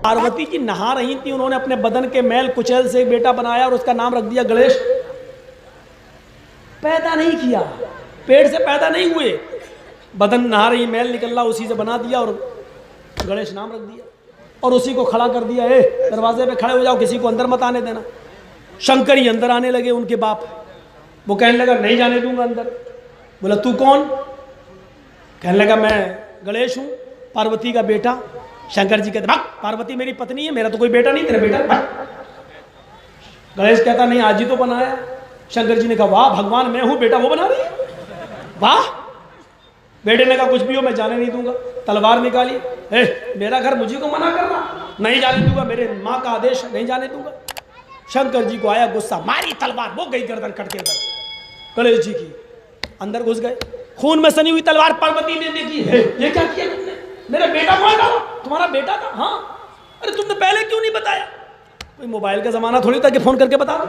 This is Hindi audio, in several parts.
पार्वती जी नहा रही थी, उन्होंने अपने बदन के मैल कुचैल से एक बेटा बनाया और उसका नाम रख दिया गणेश। पैदा नहीं किया, पेड़ से पैदा नहीं हुए, बदन नहा रही, मैल निकल रहा, उसी से बना दिया और गणेश नाम रख दिया और उसी को खड़ा कर दिया। दरवाजे पे खड़े हो जाओ, किसी को अंदर मत आने देना। शंकर ही अंदर आने लगे, उनके बाप। वो कहने लगा नहीं जाने दूंगा अंदर। बोला तू कौन? कहने लगा मैं गणेश हूं, पार्वती का बेटा। शंकर जी कहते भाग, पार्वती मेरी पत्नी है, मेरा तो कोई बेटा नहीं, तेरा बेटा भाग। गणेश कहता नहीं, आज ही तो बनाया। शंकर जी ने कहा वाह भगवान, मैं हूं, बेटा वो बना रही है, वाह। बेटे ने कहा कुछ भी हो मैं जाने नहीं दूंगा। तलवार निकाली, मेरा घर मुझे को मना कर रहा, नहीं जाने दूंगा, मेरे माँ का आदेश, नहीं जाने दूंगा। शंकर जी को आया गुस्सा, मारी तलवार, वो गई गर्दन कट के अंदर गणेश जी की। अंदर घुस गए, खून में सनी हुई तलवार पार्वती ने देखी, ये क्या किया तुमने, मेरा बेटा मार डाला, तुम्हारा बेटा था? हाँ। अरे तुमने पहले क्यों नहीं बताया? कोई मोबाइल का जमाना थोड़ी था कि फोन करके बता दो।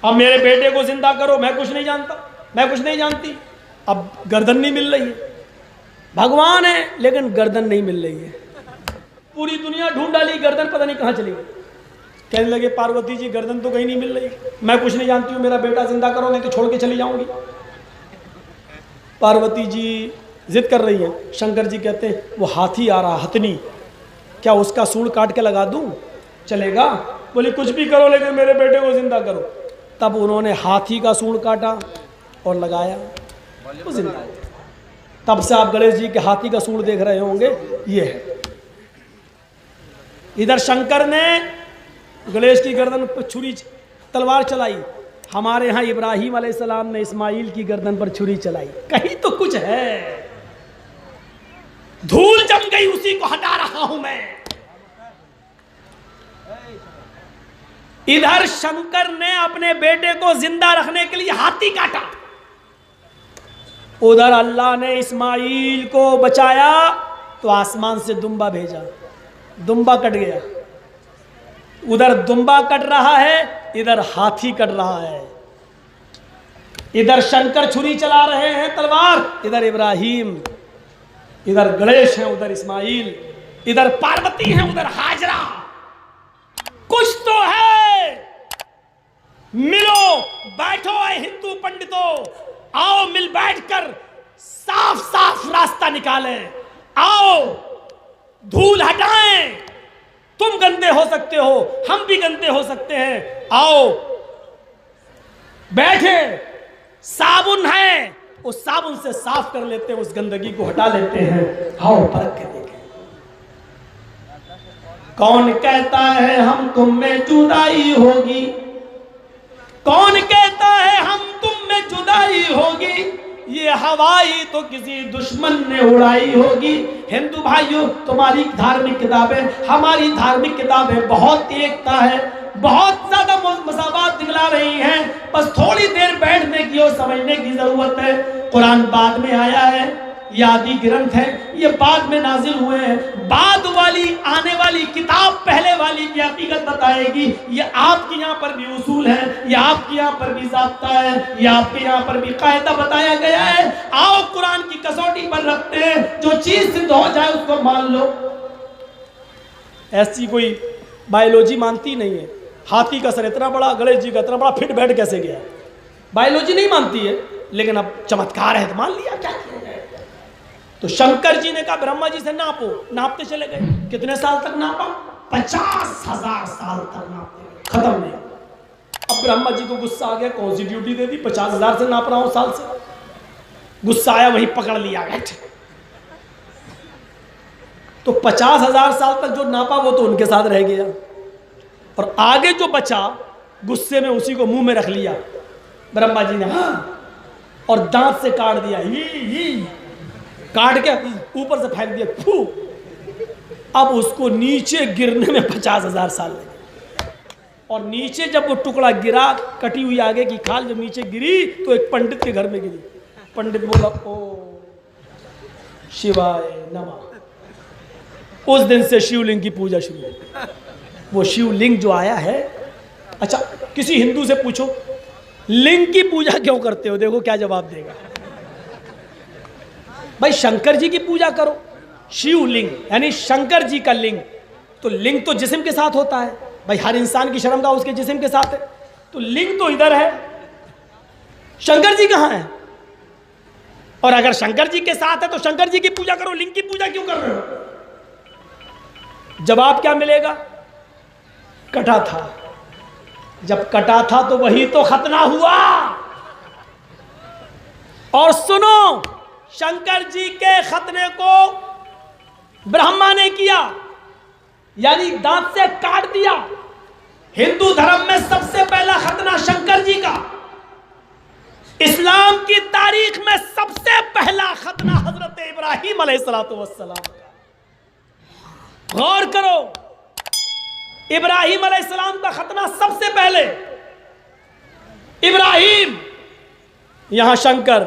अब मेरे बेटे को जिंदा करो, मैं कुछ नहीं जानता, मैं कुछ नहीं जानती। अब गर्दन नहीं मिल रही है, भगवान है लेकिन गर्दन नहीं मिल रही है। पूरी दुनिया ढूंढ डाली, गर्दन पता नहीं कहाँ चली गई। कहने लगे पार्वती जी गर्दन तो कहीं नहीं मिल रही, मैं कुछ नहीं जानती हूँ, मेरा बेटा जिंदा करो नहीं तो छोड़ के चली जाऊंगी। पार्वती जी जिद कर रही है। शंकर जी कहते हैं वो हाथी आ रहा, हथनी, क्या उसका सूंड काट के लगा दूं, चलेगा? बोली कुछ भी करो लेकिन मेरे बेटे को जिंदा करो। तब उन्होंने हाथी का सूंड काटा और लगाया, वो जिंदा। तब से आप गणेश जी के हाथी का सूंड देख रहे होंगे, ये है। इधर शंकर ने गणेश की गर्दन पर छुरी तलवार चलाई, हमारे यहाँ इब्राहिम अलैहिस्सलाम ने इस्माइल की गर्दन पर छुरी चलाई। कहीं तो कुछ है, धूल जम गई उसी को हटा रहा हूं मैं। इधर शंकर ने अपने बेटे को जिंदा रखने के लिए हाथी काटा, उधर अल्लाह ने इस्माइल को बचाया तो आसमान से दुम्बा भेजा, दुम्बा कट गया। उधर दुम्बा कट रहा है, इधर हाथी कट रहा है। इधर शंकर छुरी चला रहे हैं तलवार, इधर इब्राहिम, इधर गणेश है, उधर इस्माइल, इधर पार्वती है, उधर हाजरा। कुछ तो है, मिलो, बैठो ऐ हिंदू पंडितों, आओ मिल बैठकर साफ साफ रास्ता निकालें, आओ धूल हटाएं। तुम गंदे हो सकते हो, हम भी गंदे हो सकते हैं, आओ बैठे, साबुन है उस साबुन से साफ कर लेते हैं, उस गंदगी को हटा लेते हैं, आओ परख के देखें। कौन कहता है हम तुम में जुदाई होगी, कौन कहता है हम तुम में जुदाई होगी, ये हवाई तो किसी दुश्मन ने उड़ाई होगी। हिंदू भाइयों, तुम्हारी धार्मिक किताबें, हमारी धार्मिक किताबें बहुत एकता है, बहुत ज्यादा मसावत दिखला रही हैं, बस थोड़ी देर बैठने की और समझने की जरूरत है। कुरान बाद में आया है, ये आदि ग्रंथ है, ये बाद में नाजिल हुए हैं। बाद वाली आने वाली किताब पहले वाली की हकीकत बताएगी। ये आपके यहाँ पर भी उसूल है, ये आपके यहाँ पर भी ज़ाब्ता है, ये आपके यहाँ पर भी कायदा बताया गया है। आओ कुरान की कसौटी पर रखते हैं, जो चीज सिद्ध हो जाए उसको मान लो। ऐसी कोई बायोलॉजी मानती नहीं है। हाथी का सर इतना बड़ा, गणेश जी का इतना बड़ा, फिट बैठ कैसे गया? बायोलॉजी नहीं मानती है, लेकिन अब चमत्कार है तो मान लिया, क्या किया जाए। तो शंकर जी ने कहा ब्रह्मा जी से नापो, नापते चले गए। कितने साल तक नापा? 50,000 साल तक नापते, खत्म नहीं। अब ब्रह्मा जी को गुस्सा आ गया, कौन सी ड्यूटी दे दी, 50,000 से नाप रहा हूं साल से। गुस्सा आया, वहीं पकड़ लिया गया। तो 50,000 साल तक जो नापा वो तो उनके साथ रह गया, और आगे जो बचा गुस्से में उसी को मुंह में रख लिया ब्रह्मा जी ने, हाँ, और दांत से काट दिया, ही काट के ऊपर से फेंक दिया, फू। अब उसको नीचे गिरने में 50,000 साल लगे, और नीचे जब वो टुकड़ा गिरा, कटी हुई आगे की खाल जब नीचे गिरी तो एक पंडित के घर में गिरी। पंडित बोला ओ शिवाय नमः। उस दिन से शिवलिंग की पूजा शुरू हुई। वो शिवलिंग जो आया है, अच्छा किसी हिंदू से पूछो लिंग की पूजा क्यों करते हो, देखो क्या जवाब देगा। भाई शंकर जी की पूजा करो, शिवलिंग यानी शंकर जी का लिंग। तो लिंग तो जिस्म के साथ होता है भाई, हर इंसान की शर्मगाह उसके जिस्म के साथ है, तो लिंग तो इधर है, शंकर जी कहाँ है? और अगर शंकर जी के साथ है तो शंकर जी की पूजा करो, लिंग की पूजा क्यों कर रहे हो? जवाब क्या मिलेगा? कटा था। जब कटा था तो वही तो खतना हुआ। और सुनो, शंकर जी के खतने को ब्रह्मा ने किया, यानी दांत से काट दिया। हिंदू धर्म में सबसे पहला खतना शंकर जी का, इस्लाम की तारीख में सबसे पहला खतना हजरत इब्राहिम अलैहिस्सलातु वस्सलाम का। गौर करो, इब्राहिम अलैहिस्सलाम का खतना सबसे पहले। इब्राहिम, यहां शंकर,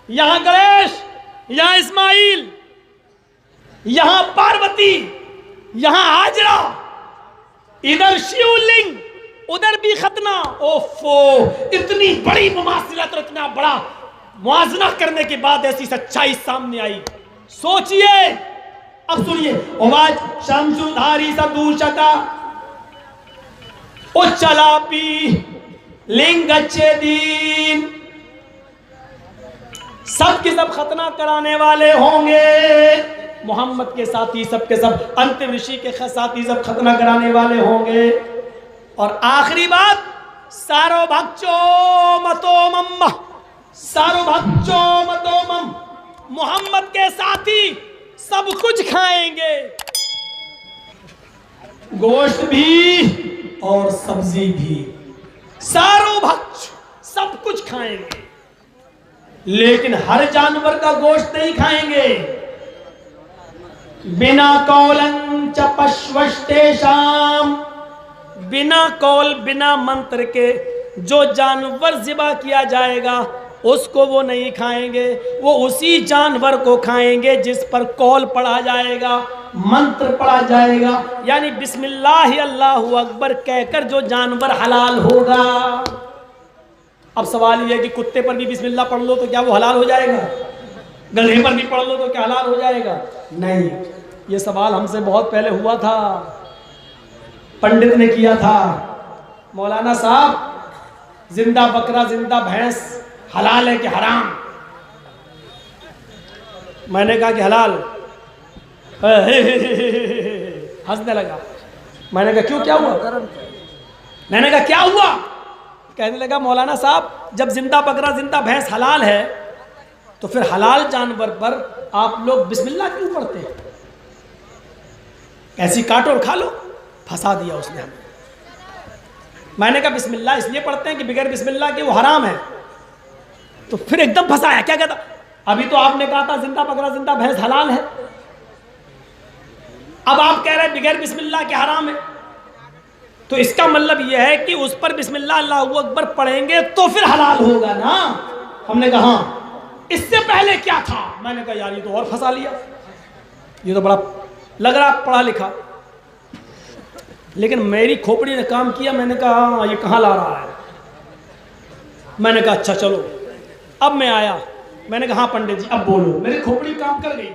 यहां गणेश, यहां इस्माइल, यहां पार्वती, यहां हाजरा, इधर शिवलिंग, उधर भी खतना। ओफो, इतनी बड़ी मुमासिलत और इतना बड़ा मुआजना करने के बाद ऐसी सच्चाई सामने आई। सोचिए, अब सुनिए, आवाज शमसुधारी सदूषका उच्चलापी लिंग अच्छे दीन, सब के सब खतना कराने वाले होंगे। मोहम्मद के साथी सब के सब, अंतिम ऋषि के साथी सब खतना कराने वाले होंगे। और आखिरी बात, सारो भक्चो मतो मम्मा, सारो भक्चो मतो मम, मोहम्मद के साथी सब कुछ खाएंगे, गोश्त भी और सब्जी भी, सारो भक्ष सब कुछ खाएंगे, लेकिन हर जानवर का गोश्त नहीं खाएंगे। बिना कौलं च पश्वस्तेषाम, बिना कौल बिना मंत्र के जो जानवर ज़िबा किया जाएगा उसको वो नहीं खाएंगे, वो उसी जानवर को खाएंगे जिस पर कौल पढ़ा जाएगा, मंत्र पढ़ा जाएगा, यानी बिस्मिल्लाह अल्लाहु अकबर कहकर जो जानवर हलाल होगा। अब सवाल ये है कि कुत्ते पर भी बिस्मिल्लाह पढ़ लो तो क्या वो हलाल हो जाएगा? गधे पर भी पढ़ लो तो क्या हलाल हो जाएगा? नहीं। ये सवाल हमसे बहुत पहले हुआ था, पंडित ने किया था, मौलाना साहब जिंदा बकरा जिंदा भैंस हलाल है कि हराम? मैंने कहा कि हलाल। हंसने लगा। मैंने कहा क्यों, क्या हुआ? मैंने कहा क्या हुआ? कहने लगा मौलाना साहब जब जिंदा बकरा जिंदा भैंस हलाल है तो फिर हलाल जानवर पर आप लोग बिस्मिल्लाह क्यों पढ़ते हैं? ऐसी काटो और खा लो। फंसा दिया उसने हमें। मैंने कहा बिस्मिल्लाह इसलिए पढ़ते हैं कि बगैर बिस्मिल्लाह के वो हराम है। तो फिर एकदम फंसाया। क्या कहता? अभी तो आपने कहा था जिंदा बकरा जिंदा भैंस हलाल है, अब आप कह रहे हैं बगैर बिस्मिल्लाह के हराम है। तो इसका मतलब यह है कि उस पर बिस्मिल्लाह अल्लाहु अकबर पढ़ेंगे तो फिर हलाल होगा ना। हमने कहा हाँ। इससे पहले क्या था? मैंने कहा यार ये तो और फंसा लिया, ये तो बड़ा लग रहा पढ़ा लिखा। लेकिन मेरी खोपड़ी ने काम किया। मैंने कहा हाँ ये कहाँ ला रहा है? मैंने कहा अच्छा चलो। अब मैं आया, मैंने कहा हाँ पंडित जी अब बोलो। मेरी खोपड़ी काम कर गई।